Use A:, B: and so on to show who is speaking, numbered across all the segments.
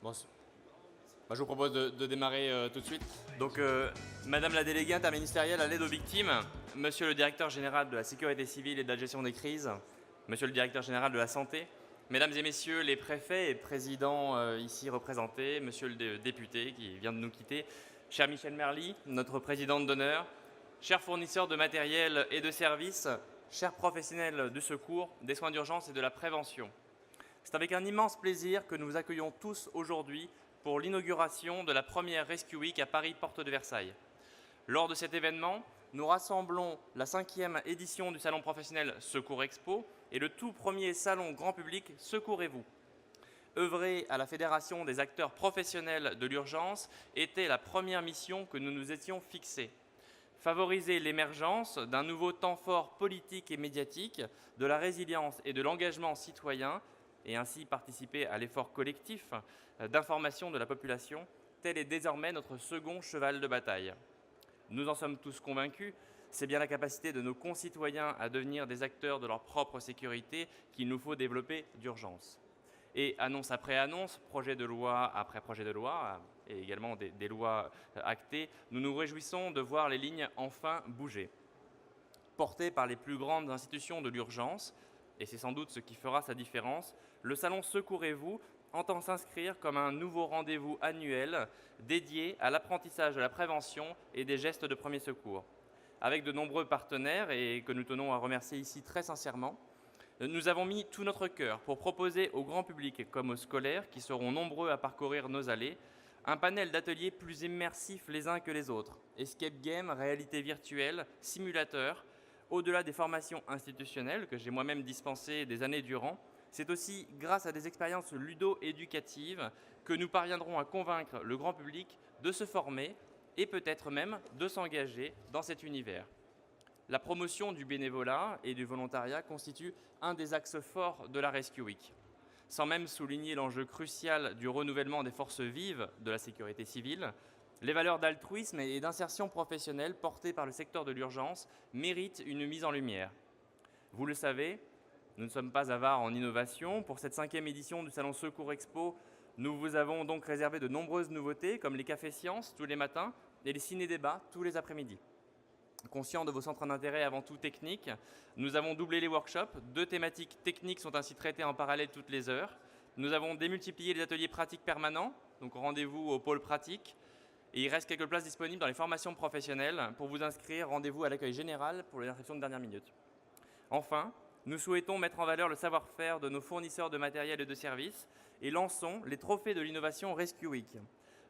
A: Bon, je vous propose de démarrer tout de suite. Donc, Madame la déléguée interministérielle à l'aide aux victimes, Monsieur le directeur général de la sécurité civile et de la gestion des crises, Monsieur le directeur général de la santé, Mesdames et Messieurs les préfets et présidents ici représentés, Monsieur le député qui vient de nous quitter, cher Michel Merly, notre présidente d'honneur, chers fournisseurs de matériel et de services, chers professionnels du secours, des soins d'urgence et de la prévention. C'est avec un immense plaisir que nous vous accueillons tous aujourd'hui pour l'inauguration de la première Rescue Week à Paris, porte de Versailles. Lors de cet événement, nous rassemblons la 5e édition du salon professionnel Secours Expo et le tout premier salon grand public Secourez-vous. Œuvrer à la Fédération des acteurs professionnels de l'urgence était la première mission que nous nous étions fixée. Favoriser l'émergence d'un nouveau temps fort politique et médiatique, de la résilience et de l'engagement citoyen, et ainsi participer à l'effort collectif d'information de la population, tel est désormais notre second cheval de bataille. Nous en sommes tous convaincus, c'est bien la capacité de nos concitoyens à devenir des acteurs de leur propre sécurité qu'il nous faut développer d'urgence. Et annonce après annonce, projet de loi après projet de loi, et également des lois actées, nous nous réjouissons de voir les lignes enfin bouger. Porté par les plus grandes institutions de l'urgence, et c'est sans doute ce qui fera sa différence, le salon Secourez-vous entend s'inscrire comme un nouveau rendez-vous annuel dédié à l'apprentissage de la prévention et des gestes de premier secours. Avec de nombreux partenaires, et que nous tenons à remercier ici très sincèrement, nous avons mis tout notre cœur pour proposer au grand public comme aux scolaires, qui seront nombreux à parcourir nos allées, un panel d'ateliers plus immersifs les uns que les autres. Escape game, réalité virtuelle, simulateur. Au-delà des formations institutionnelles que j'ai moi-même dispensées des années durant, c'est aussi grâce à des expériences ludo-éducatives que nous parviendrons à convaincre le grand public de se former et peut-être même de s'engager dans cet univers. La promotion du bénévolat et du volontariat constitue un des axes forts de la Rescue Week. Sans même souligner l'enjeu crucial du renouvellement des forces vives de la sécurité civile, les valeurs d'altruisme et d'insertion professionnelle portées par le secteur de l'urgence méritent une mise en lumière. Vous le savez, nous ne sommes pas avares en innovation. Pour cette 5e édition du Salon Secours Expo, nous vous avons donc réservé de nombreuses nouveautés, comme les cafés sciences tous les matins et les ciné-débats tous les après-midi. Conscient de vos centres d'intérêt avant tout techniques, nous avons doublé les workshops. 2 thématiques techniques sont ainsi traitées en parallèle toutes les heures. Nous avons démultiplié les ateliers pratiques permanents, donc rendez-vous au pôle pratique. Et il reste quelques places disponibles dans les formations professionnelles. Pour vous inscrire, rendez-vous à l'accueil général pour les inscriptions de dernière minute. Enfin, nous souhaitons mettre en valeur le savoir-faire de nos fournisseurs de matériel et de services et lançons les trophées de l'innovation Rescue Week.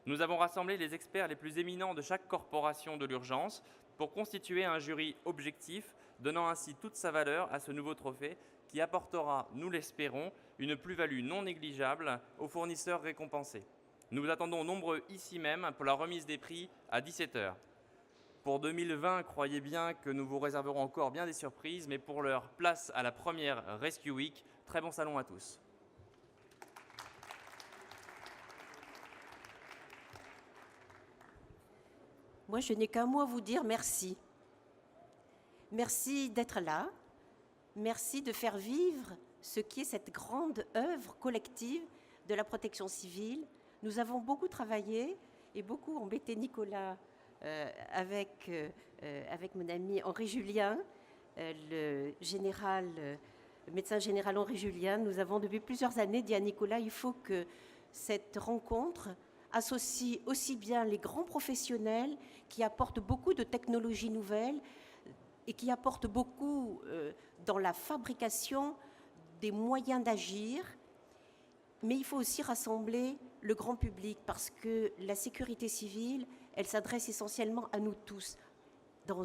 A: Nous avons rassemblé les experts les plus éminents de chaque corporation de l'urgence pour constituer un jury objectif, donnant ainsi toute sa valeur à ce nouveau trophée qui apportera, nous l'espérons, une plus-value non négligeable aux fournisseurs récompensés. Nous vous attendons nombreux ici même pour la remise des prix à 17h. Pour 2020, croyez bien que nous vous réserverons encore bien des surprises, mais pour l'heure, place à la première Rescue Week. Très bon salon à tous.
B: Moi, je n'ai qu'un mot à vous dire, merci. Merci d'être là. Merci de faire vivre ce qui est cette grande œuvre collective de la protection civile. Nous avons beaucoup travaillé et beaucoup embêté Nicolas avec mon ami Henri Julien, le médecin général Henri Julien. Nous avons depuis plusieurs années dit à Nicolas, il faut que cette rencontre associe aussi bien les grands professionnels qui apportent beaucoup de technologies nouvelles et qui apportent beaucoup dans la fabrication des moyens d'agir, mais il faut aussi rassembler le grand public parce que la sécurité civile, elle s'adresse essentiellement à nous tous. Dans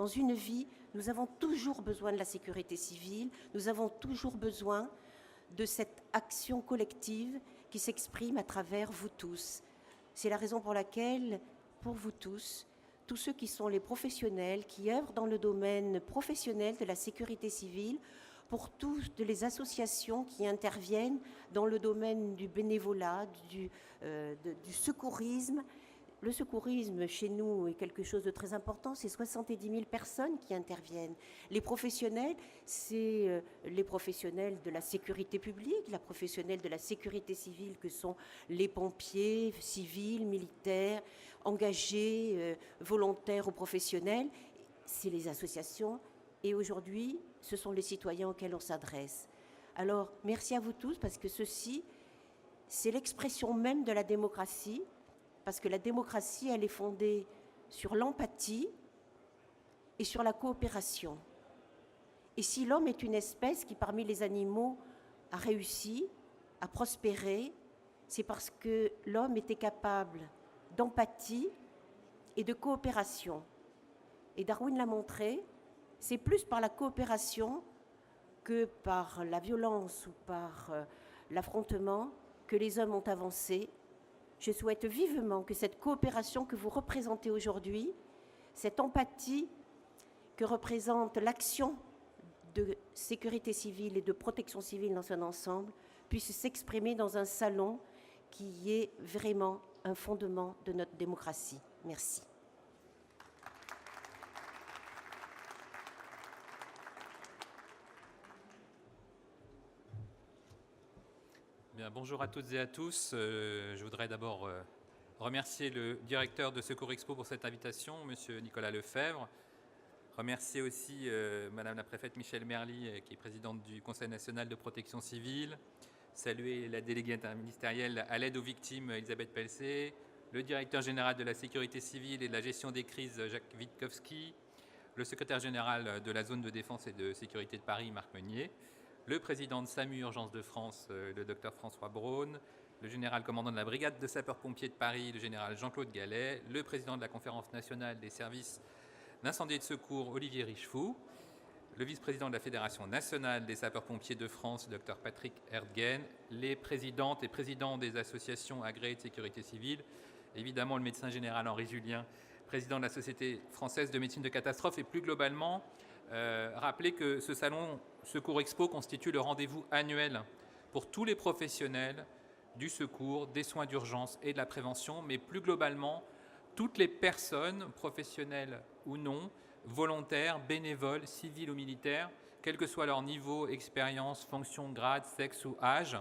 B: une vie, nous avons toujours besoin de la sécurité civile, nous avons toujours besoin de cette action collective qui s'exprime à travers vous tous. C'est la raison pour laquelle, pour vous tous ceux qui sont les professionnels, qui œuvrent dans le domaine professionnel de la sécurité civile, pour toutes les associations qui interviennent dans le domaine du bénévolat, du secourisme, Le secourisme, chez nous, est quelque chose de très important. C'est 70 000 personnes qui interviennent. Les professionnels, c'est les professionnels de la sécurité publique, les professionnels de la sécurité civile, que sont les pompiers, civils, militaires, engagés, volontaires ou professionnels. C'est les associations. Et aujourd'hui, ce sont les citoyens auxquels on s'adresse. Alors, merci à vous tous, parce que ceci, c'est l'expression même de la démocratie. Parce que la démocratie, elle est fondée sur l'empathie et sur la coopération. Et si l'homme est une espèce qui, parmi les animaux, a réussi, a prospéré, c'est parce que l'homme était capable d'empathie et de coopération. Et Darwin l'a montré, c'est plus par la coopération que par la violence ou par l'affrontement que les hommes ont avancé. Je souhaite vivement que cette coopération que vous représentez aujourd'hui, cette empathie que représente l'action de sécurité civile et de protection civile dans son ensemble, puisse s'exprimer dans un salon qui est vraiment un fondement de notre démocratie. Merci.
C: Bien, bonjour à toutes et à tous. Je voudrais d'abord remercier le directeur de Secours Expo pour cette invitation, Monsieur Nicolas Lefebvre. Remercier aussi Madame la préfète Michèle Merly, qui est présidente du Conseil national de protection civile. Saluer la déléguée interministérielle à l'aide aux victimes, Elisabeth Pelcé. Le directeur général de la sécurité civile et de la gestion des crises, Jacques Witkowski. Le secrétaire général de la zone de défense et de sécurité de Paris, Marc Meunier. Le président de SAMU Urgence de France, le docteur François Braun, le général commandant de la brigade de sapeurs-pompiers de Paris, le général Jean-Claude Gallet, le président de la conférence nationale des services d'incendie et de secours, Olivier Richefou, le vice-président de la Fédération nationale des sapeurs-pompiers de France, le docteur Patrick Erdgen, les présidentes et présidents des associations agréées de sécurité civile, évidemment le médecin général Henri Julien, président de la Société française de médecine de catastrophe, et plus globalement, rappeler que ce salon Secours Expo constitue le rendez-vous annuel pour tous les professionnels du secours, des soins d'urgence et de la prévention, mais plus globalement, toutes les personnes, professionnelles ou non, volontaires, bénévoles, civils ou militaires, quel que soit leur niveau, expérience, fonction, grade, sexe ou âge,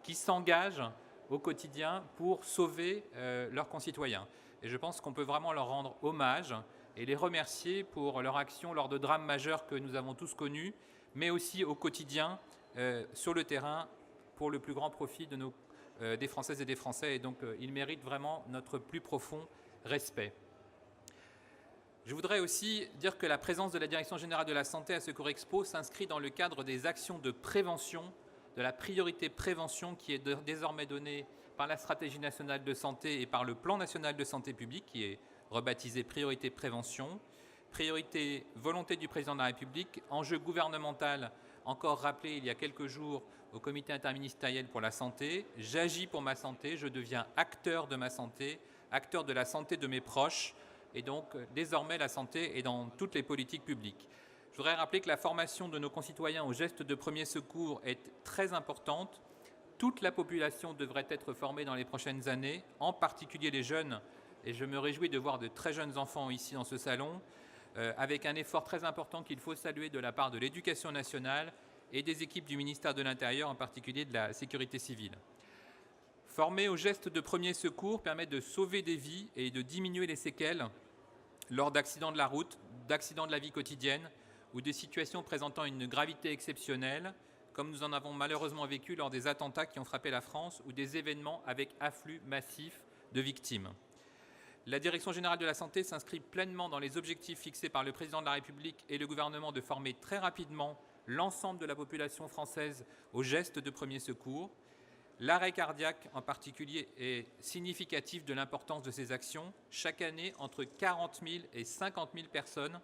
C: qui s'engagent au quotidien pour sauver leurs concitoyens. Et je pense qu'on peut vraiment leur rendre hommage et les remercier pour leur action lors de drames majeurs que nous avons tous connus, mais aussi au quotidien, sur le terrain, pour le plus grand profit des Françaises et des Français. Et donc, ils méritent vraiment notre plus profond respect. Je voudrais aussi dire que la présence de la Direction générale de la santé à Secours Expo s'inscrit dans le cadre des actions de prévention, de la priorité prévention qui est désormais donnée par la stratégie nationale de santé et par le plan national de santé publique, qui est rebaptisé priorité prévention, priorité volonté du président de la République, enjeu gouvernemental encore rappelé il y a quelques jours au comité interministériel pour la santé. J'agis pour ma santé, je deviens acteur de ma santé, acteur de la santé de mes proches, et donc désormais la santé est dans toutes les politiques publiques. Je voudrais rappeler que la formation de nos concitoyens aux gestes de premier secours est très importante. Toute la population devrait être formée dans les prochaines années, en particulier les jeunes. Et je me réjouis de voir de très jeunes enfants ici dans ce salon, avec un effort très important qu'il faut saluer de la part de l'Éducation nationale et des équipes du ministère de l'Intérieur, en particulier de la sécurité civile. Former aux gestes de premier secours permet de sauver des vies et de diminuer les séquelles lors d'accidents de la route, d'accidents de la vie quotidienne ou de situations présentant une gravité exceptionnelle, comme nous en avons malheureusement vécu lors des attentats qui ont frappé la France ou des événements avec afflux massif de victimes. La Direction générale de la santé s'inscrit pleinement dans les objectifs fixés par le président de la République et le gouvernement de former très rapidement l'ensemble de la population française aux gestes de premier secours. L'arrêt cardiaque en particulier est significatif de l'importance de ces actions. Chaque année, entre 40 000 et 50 000 personnes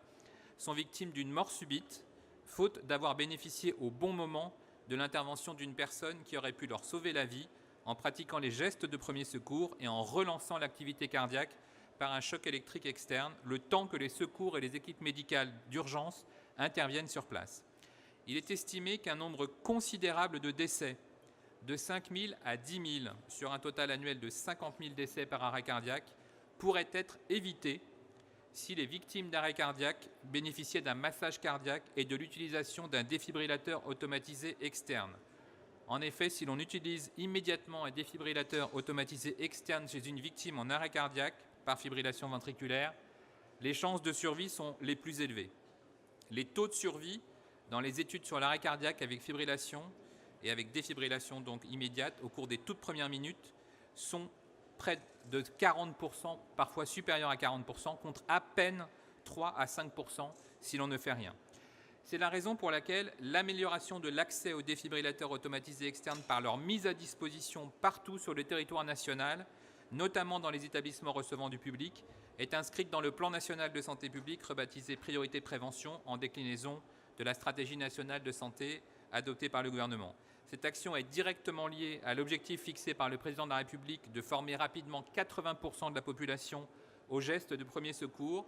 C: sont victimes d'une mort subite, faute d'avoir bénéficié au bon moment de l'intervention d'une personne qui aurait pu leur sauver la vie en pratiquant les gestes de premier secours et en relançant l'activité cardiaque par un choc électrique externe, le temps que les secours et les équipes médicales d'urgence interviennent sur place. Il est estimé qu'un nombre considérable de décès, de 5 000 à 10 000 sur un total annuel de 50 000 décès par arrêt cardiaque, pourrait être évité si les victimes d'arrêt cardiaque bénéficiaient d'un massage cardiaque et de l'utilisation d'un défibrillateur automatisé externe. En effet, si l'on utilise immédiatement un défibrillateur automatisé externe chez une victime en arrêt cardiaque par fibrillation ventriculaire, les chances de survie sont les plus élevées. Les taux de survie dans les études sur l'arrêt cardiaque avec fibrillation et avec défibrillation donc immédiate au cours des toutes premières minutes sont près de 40%, parfois supérieurs à 40%, contre à peine 3 à 5% si l'on ne fait rien. C'est la raison pour laquelle l'amélioration de l'accès aux défibrillateurs automatisés externes par leur mise à disposition partout sur le territoire national, notamment dans les établissements recevant du public, est inscrite dans le plan national de santé publique rebaptisé Priorité Prévention en déclinaison de la stratégie nationale de santé adoptée par le gouvernement. Cette action est directement liée à l'objectif fixé par le président de la République de former rapidement 80% de la population aux gestes de premier secours.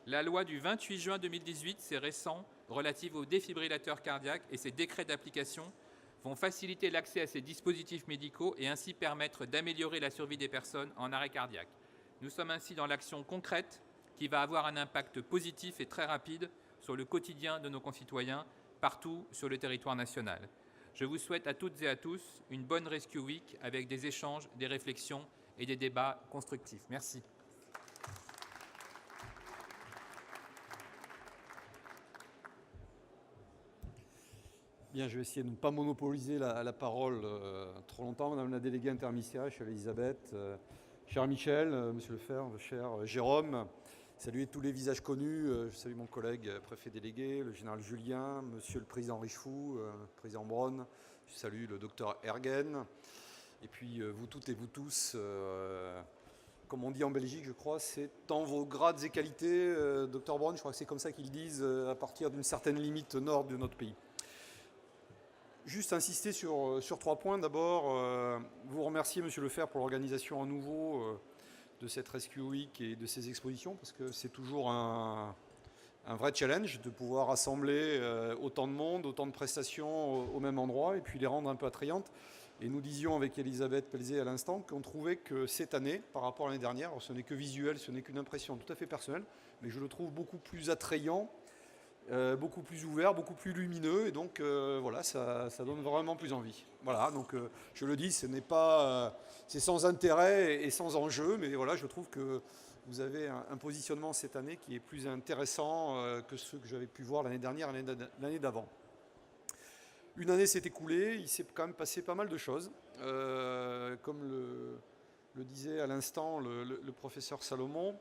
C: La loi du 28 juin 2018, c'est récent, relative aux défibrillateurs cardiaques et ses décrets d'application vont faciliter l'accès à ces dispositifs médicaux et ainsi permettre d'améliorer la survie des personnes en arrêt cardiaque. Nous sommes ainsi dans l'action concrète qui va avoir un impact positif et très rapide sur le quotidien de nos concitoyens partout sur le territoire national. Je vous souhaite à toutes et à tous une bonne Rescue Week avec des échanges, des réflexions et des débats constructifs. Merci.
D: Bien, je vais essayer de ne pas monopoliser la parole trop longtemps. Madame la déléguée interministérielle, chère Elisabeth, cher Michel, monsieur Lefebvre, cher Jérôme, saluer tous les visages connus. Je salue mon collègue préfet délégué, le général Julien, monsieur le président Richefou, président Braun. Je salue le docteur Ergen. Et puis vous toutes et vous tous, comme on dit en Belgique, je crois, c'est dans vos grades et qualités, docteur Braun, je crois que c'est comme ça qu'ils disent, à partir d'une certaine limite nord de notre pays. Juste insister sur 3 points. D'abord, vous remercier, monsieur Lefebvre, pour l'organisation à nouveau de cette Rescue Week et de ces expositions, parce que c'est toujours un vrai challenge de pouvoir rassembler autant de monde, autant de prestations au même endroit et puis les rendre un peu attrayantes. Et nous disions avec Elisabeth Pelzé à l'instant qu'on trouvait que cette année, par rapport à l'année dernière, alors ce n'est que visuel, ce n'est qu'une impression tout à fait personnelle, mais je le trouve beaucoup plus attrayant, beaucoup plus ouvert, beaucoup plus lumineux, et donc voilà, ça donne vraiment plus envie. Voilà, donc je le dis, ce n'est pas, c'est sans intérêt et sans enjeu, mais voilà, je trouve que vous avez un positionnement cette année qui est plus intéressant que ceux que j'avais pu voir l'année dernière et l'année d'avant. Une année s'est écoulée, il s'est quand même passé pas mal de choses. Comme le disait à l'instant le professeur Salomon,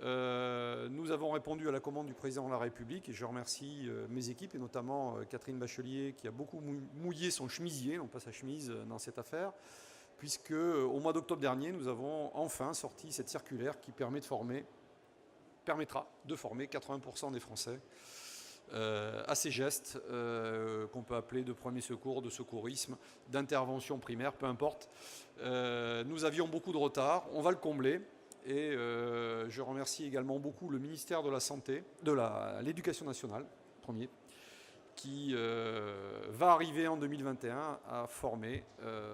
D: nous avons répondu à la commande du président de la République et je remercie mes équipes et notamment Catherine Bachelier qui a beaucoup mouillé son chemisier, non pas sa chemise, dans cette affaire, puisque au mois d'octobre dernier, nous avons enfin sorti cette circulaire qui permettra de former 80% des Français à ces gestes qu'on peut appeler de premier secours, de secourisme, d'intervention primaire, peu importe. Nous avions beaucoup de retard, on va le combler. Et je remercie également beaucoup le ministère de la Santé, de l'Éducation nationale, premier, qui va arriver en 2021 à former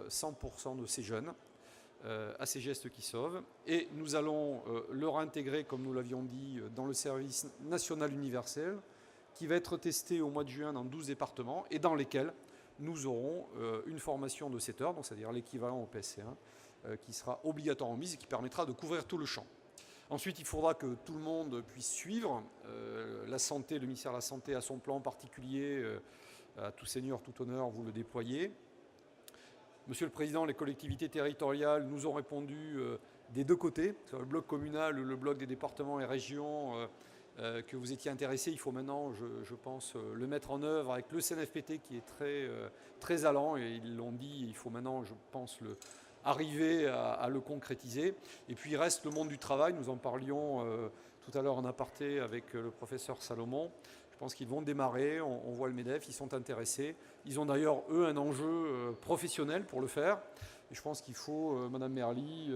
D: 100% de ces jeunes à ces gestes qui sauvent. Et nous allons leur intégrer, comme nous l'avions dit, dans le service national universel, qui va être testé au mois de juin dans 12 départements et dans lesquels nous aurons une formation de 7 heures, donc c'est-à-dire l'équivalent au PSC1, qui sera obligatoire en mise et qui permettra de couvrir tout le champ. Ensuite, il faudra que tout le monde puisse suivre. La santé, le ministère de la Santé a son plan particulier, à tout seigneur, tout honneur, vous le déployez. Monsieur le Président, les collectivités territoriales nous ont répondu des deux côtés, sur le bloc communal ou le bloc des départements et régions, que vous étiez intéressés. Il faut maintenant, je pense, le mettre en œuvre avec le CNFPT qui est très allant, et ils l'ont dit, il faut maintenant, je pense, arriver à le concrétiser. Et puis il reste le monde du travail, nous en parlions tout à l'heure en aparté avec le professeur Salomon. Je pense qu'ils vont démarrer, on voit le MEDEF, ils sont intéressés. Ils ont d'ailleurs, eux, un enjeu professionnel pour le faire. Et je pense qu'il faut, Madame Merly,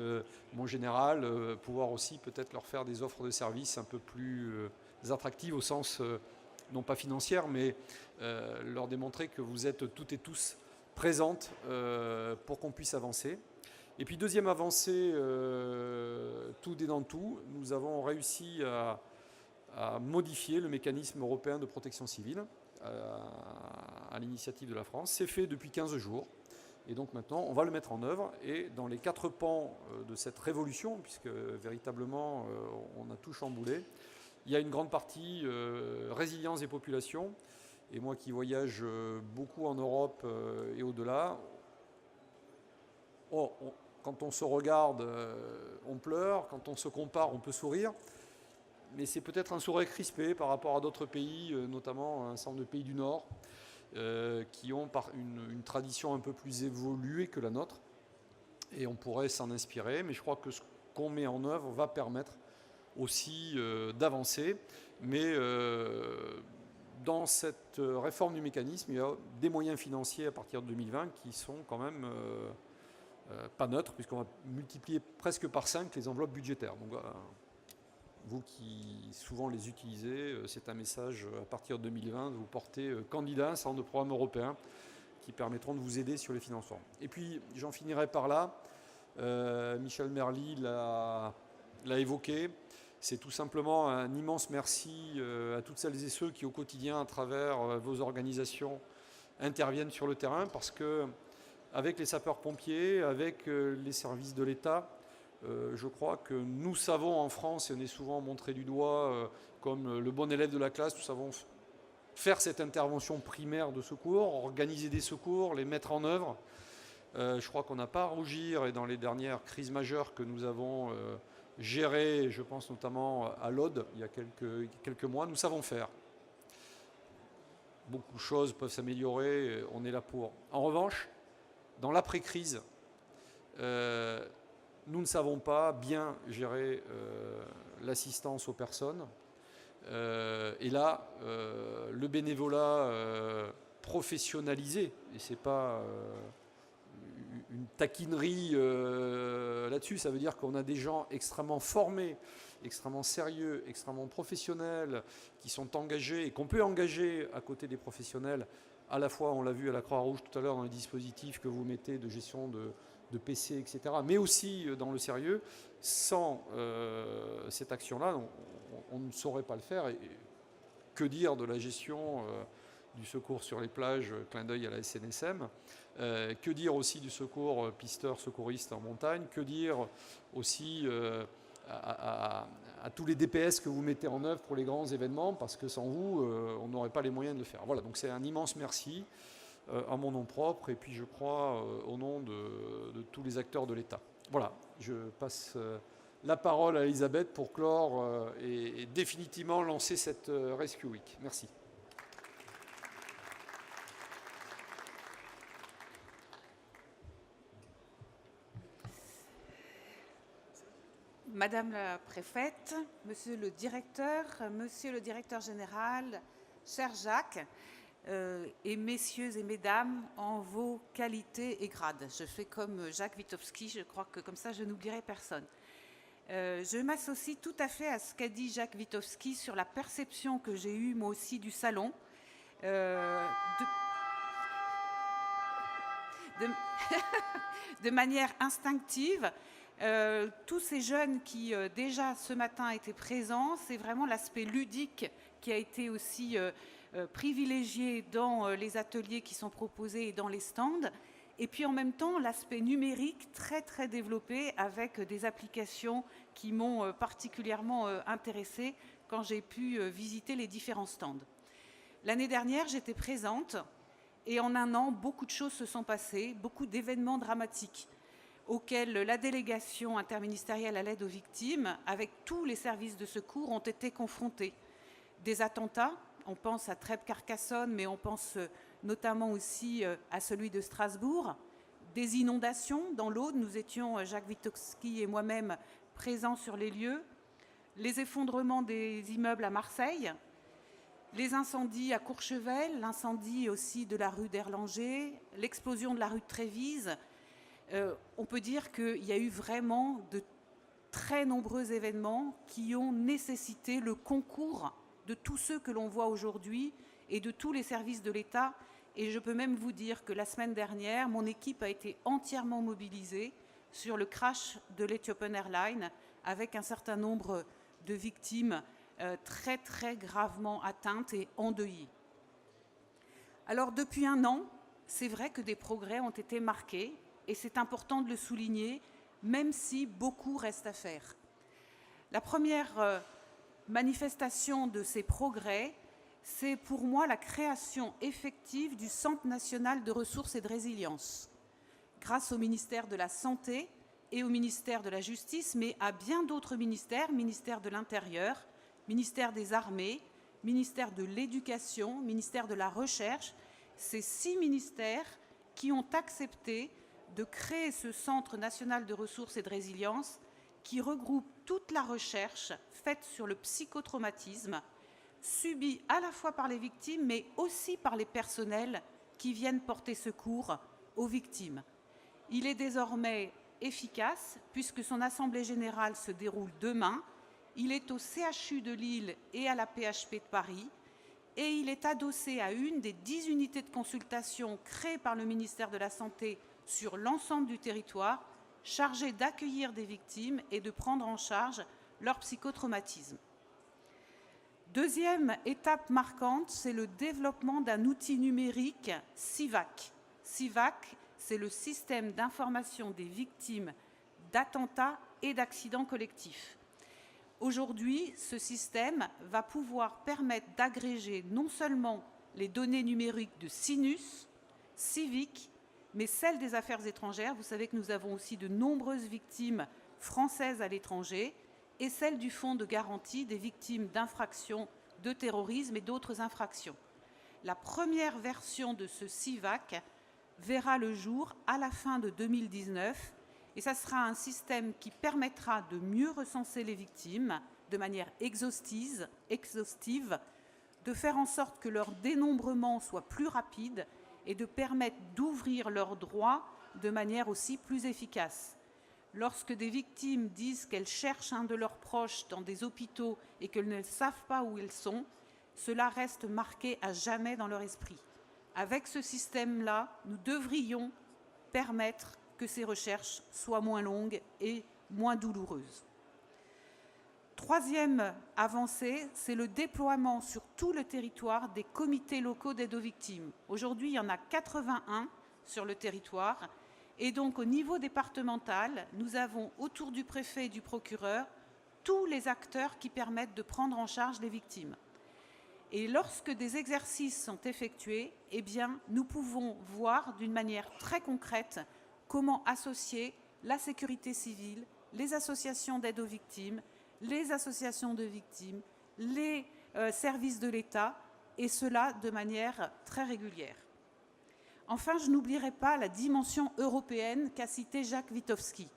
D: mon général, pouvoir aussi peut-être leur faire des offres de services un peu plus attractives au sens, non pas financière, mais leur démontrer que vous êtes toutes et tous présentes pour qu'on puisse avancer. Et puis deuxième avancée, tout est dans tout, nous avons réussi à modifier le mécanisme européen de protection civile à l'initiative de la France. C'est fait depuis 15 jours. Et donc maintenant, on va le mettre en œuvre. Et dans les 4 pans de cette révolution, puisque véritablement on a tout chamboulé, il y a une grande partie résilience des populations. Et moi qui voyage beaucoup en Europe et au-delà, quand on se regarde, on pleure. Quand on se compare, on peut sourire. Mais c'est peut-être un sourire crispé par rapport à d'autres pays, notamment un certain nombre de pays du Nord, qui ont une tradition un peu plus évoluée que la nôtre. Et on pourrait s'en inspirer, mais je crois que ce qu'on met en œuvre va permettre aussi d'avancer. Mais dans cette réforme du mécanisme, il y a des moyens financiers à partir de 2020 qui sont quand même pas neutres, puisqu'on va multiplier presque par 5 les enveloppes budgétaires. Donc, vous qui souvent les utilisez, c'est un message à partir de 2020 de vous porter candidat à un certain nombre de programmes européens qui permettront de vous aider sur les financements. Et puis j'en finirai par là. Michel Merly l'a évoqué. C'est tout simplement un immense merci à toutes celles et ceux qui au quotidien, à travers vos organisations, interviennent sur le terrain, parce que avec les sapeurs-pompiers, avec les services de l'État, je crois que nous savons en France, et on est souvent montré du doigt comme le bon élève de la classe, nous savons faire cette intervention primaire de secours, organiser des secours, les mettre en œuvre. Je crois qu'on n'a pas à rougir, et dans les dernières crises majeures que nous avons gérées, je pense notamment à l'Aude il y a quelques mois, nous savons faire. Beaucoup de choses peuvent s'améliorer, on est là pour. En revanche, dans l'après-crise, nous ne savons pas bien gérer l'assistance aux personnes. Et là, le bénévolat professionnalisé, et ce n'est pas une taquinerie là-dessus, ça veut dire qu'on a des gens extrêmement formés, extrêmement sérieux, extrêmement professionnels, qui sont engagés et qu'on peut engager à côté des professionnels. À la fois, on l'a vu à la Croix-Rouge tout à l'heure dans les dispositifs que vous mettez de gestion de PC, etc., mais aussi dans le sérieux. Sans cette action-là, on ne saurait pas le faire. Et que dire de la gestion du secours sur les plages, clin d'œil à la SNSM, que dire aussi du secours pisteur, secouriste en montagne, que dire aussi à tous les DPS que vous mettez en œuvre pour les grands événements, parce que sans vous, on n'aurait pas les moyens de le faire. Voilà, donc c'est un immense merci à mon nom propre, et puis je crois au nom de tous les acteurs de l'État. Voilà, je passe la parole à Elisabeth pour clore et définitivement lancer cette Rescue Week. Merci.
E: Madame la préfète, monsieur le directeur général, cher Jacques, et messieurs et mesdames, en vos qualités et grades. Je fais comme Jacques Witowski, je crois que comme ça je n'oublierai personne. Je m'associe tout à fait à ce qu'a dit Jacques Witowski sur la perception que j'ai eue moi aussi du salon. De manière instinctive, tous ces jeunes qui déjà ce matin étaient présents, c'est vraiment l'aspect ludique qui a été aussi privilégié dans les ateliers qui sont proposés et dans les stands. Et puis en même temps, l'aspect numérique très très développé avec des applications qui m'ont particulièrement intéressée quand j'ai pu visiter les différents stands. L'année dernière, j'étais présente et en un an, beaucoup de choses se sont passées, beaucoup d'événements dramatiques auxquels la délégation interministérielle à l'aide aux victimes, avec tous les services de secours, ont été confrontés. Des attentats, on pense à Trèbes-Carcassonne, mais on pense notamment aussi à celui de Strasbourg. Des inondations dans l'Aude, nous étions, Jacques Witowski et moi-même, présents sur les lieux. Les effondrements des immeubles à Marseille. Les incendies à Courchevel, l'incendie aussi de la rue d'Erlanger, l'explosion de la rue de Trévise. On peut dire qu'il y a eu vraiment de très nombreux événements qui ont nécessité le concours de tous ceux que l'on voit aujourd'hui et de tous les services de l'État. Et je peux même vous dire que la semaine dernière, mon équipe a été entièrement mobilisée sur le crash de l'Ethiopian Airlines, avec un certain nombre de victimes très très gravement atteintes et endeuillées. Alors depuis un an, c'est vrai que des progrès ont été marqués, et c'est important de le souligner, même si beaucoup reste à faire. La première manifestation de ces progrès, c'est pour moi la création effective du Centre national de ressources et de résilience, grâce au ministère de la Santé et au ministère de la Justice, mais à bien d'autres ministères, ministère de l'Intérieur, ministère des Armées, ministère de l'Éducation, ministère de la Recherche. Ces 6 ministères qui ont accepté de créer ce Centre national de ressources et de résilience qui regroupe toute la recherche faite sur le psychotraumatisme, subi à la fois par les victimes, mais aussi par les personnels qui viennent porter secours aux victimes. Il est désormais efficace, puisque son assemblée générale se déroule demain. Il est au CHU de Lille et à la PHP de Paris, et il est adossé à une des 10 unités de consultation créées par le ministère de la Santé sur l'ensemble du territoire, chargées d'accueillir des victimes et de prendre en charge leur psychotraumatisme. Deuxième étape marquante, c'est le développement d'un outil numérique SIVAC. SIVAC, c'est le système d'information des victimes d'attentats et d'accidents collectifs. Aujourd'hui, ce système va pouvoir permettre d'agréger non seulement les données numériques de Sinus, Civic, mais celles des affaires étrangères. Vous savez que nous avons aussi de nombreuses victimes françaises à l'étranger, et celles du Fonds de garantie des victimes d'infractions de terrorisme et d'autres infractions. La première version de ce SIVAC verra le jour à la fin de 2019, et ça sera un système qui permettra de mieux recenser les victimes de manière exhaustive, de faire en sorte que leur dénombrement soit plus rapide et de permettre d'ouvrir leurs droits de manière aussi plus efficace. Lorsque des victimes disent qu'elles cherchent un de leurs proches dans des hôpitaux et qu'elles ne savent pas où ils sont, cela reste marqué à jamais dans leur esprit. Avec ce système-là, nous devrions permettre que ces recherches soient moins longues et moins douloureuses. Troisième avancée, c'est le déploiement sur tout le territoire des comités locaux d'aide aux victimes. Aujourd'hui, il y en a 81 sur le territoire. Et donc, au niveau départemental, nous avons autour du préfet et du procureur tous les acteurs qui permettent de prendre en charge les victimes. Et lorsque des exercices sont effectués, eh bien, nous pouvons voir d'une manière très concrète comment associer la sécurité civile, les associations d'aide aux victimes, les associations de victimes, les services de l'État, et cela de manière très régulière. Enfin, je n'oublierai pas la dimension européenne qu'a citée Jacques Witkowski.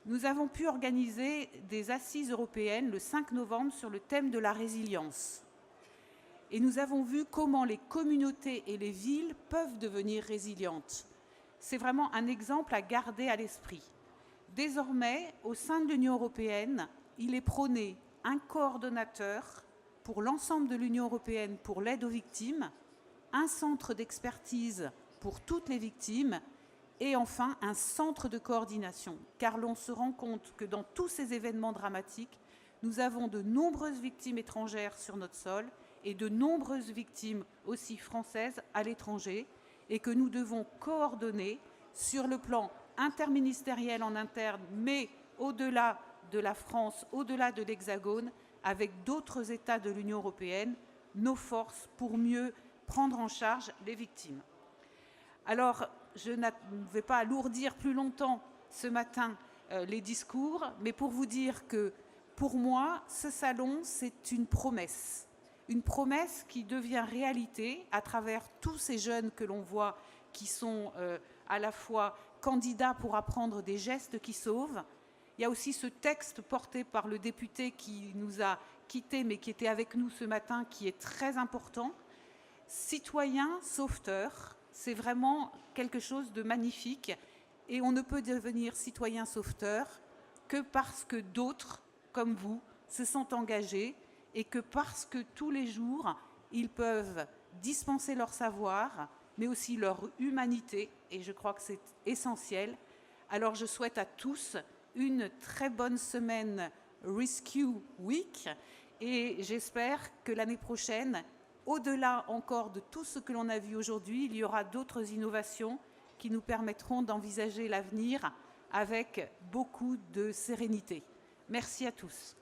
E: Nous avons pu organiser des assises européennes le 5 novembre sur le thème de la résilience. Et nous avons vu comment les communautés et les villes peuvent devenir résilientes. C'est vraiment un exemple à garder à l'esprit. Désormais, au sein de l'Union européenne, il est prôné un coordonnateur pour l'ensemble de l'Union européenne pour l'aide aux victimes, un centre d'expertise pour toutes les victimes et enfin un centre de coordination. Car l'on se rend compte que dans tous ces événements dramatiques, nous avons de nombreuses victimes étrangères sur notre sol et de nombreuses victimes aussi françaises à l'étranger et que nous devons coordonner sur le plan interministériel en interne, mais au-delà de la France, au-delà de l'Hexagone, avec d'autres États de l'Union européenne, nos forces pour mieux prendre en charge les victimes. Alors, je ne vais pas alourdir plus longtemps ce matin les discours, mais pour vous dire que, pour moi, ce salon, c'est une promesse qui devient réalité à travers tous ces jeunes que l'on voit qui sont à la fois candidats pour apprendre des gestes qui sauvent. Il y a aussi ce texte porté par le député qui nous a quittés, mais qui était avec nous ce matin, qui est très important. Citoyen sauveteur, c'est vraiment quelque chose de magnifique. Et on ne peut devenir citoyen sauveteur que parce que d'autres, comme vous, se sont engagés et que parce que tous les jours, ils peuvent dispenser leur savoir, mais aussi leur humanité, et je crois que c'est essentiel, Alors je souhaite à tous une très bonne semaine Rescue Week et j'espère que l'année prochaine, au-delà encore de tout ce que l'on a vu aujourd'hui, il y aura d'autres innovations qui nous permettront d'envisager l'avenir avec beaucoup de sérénité. Merci à tous.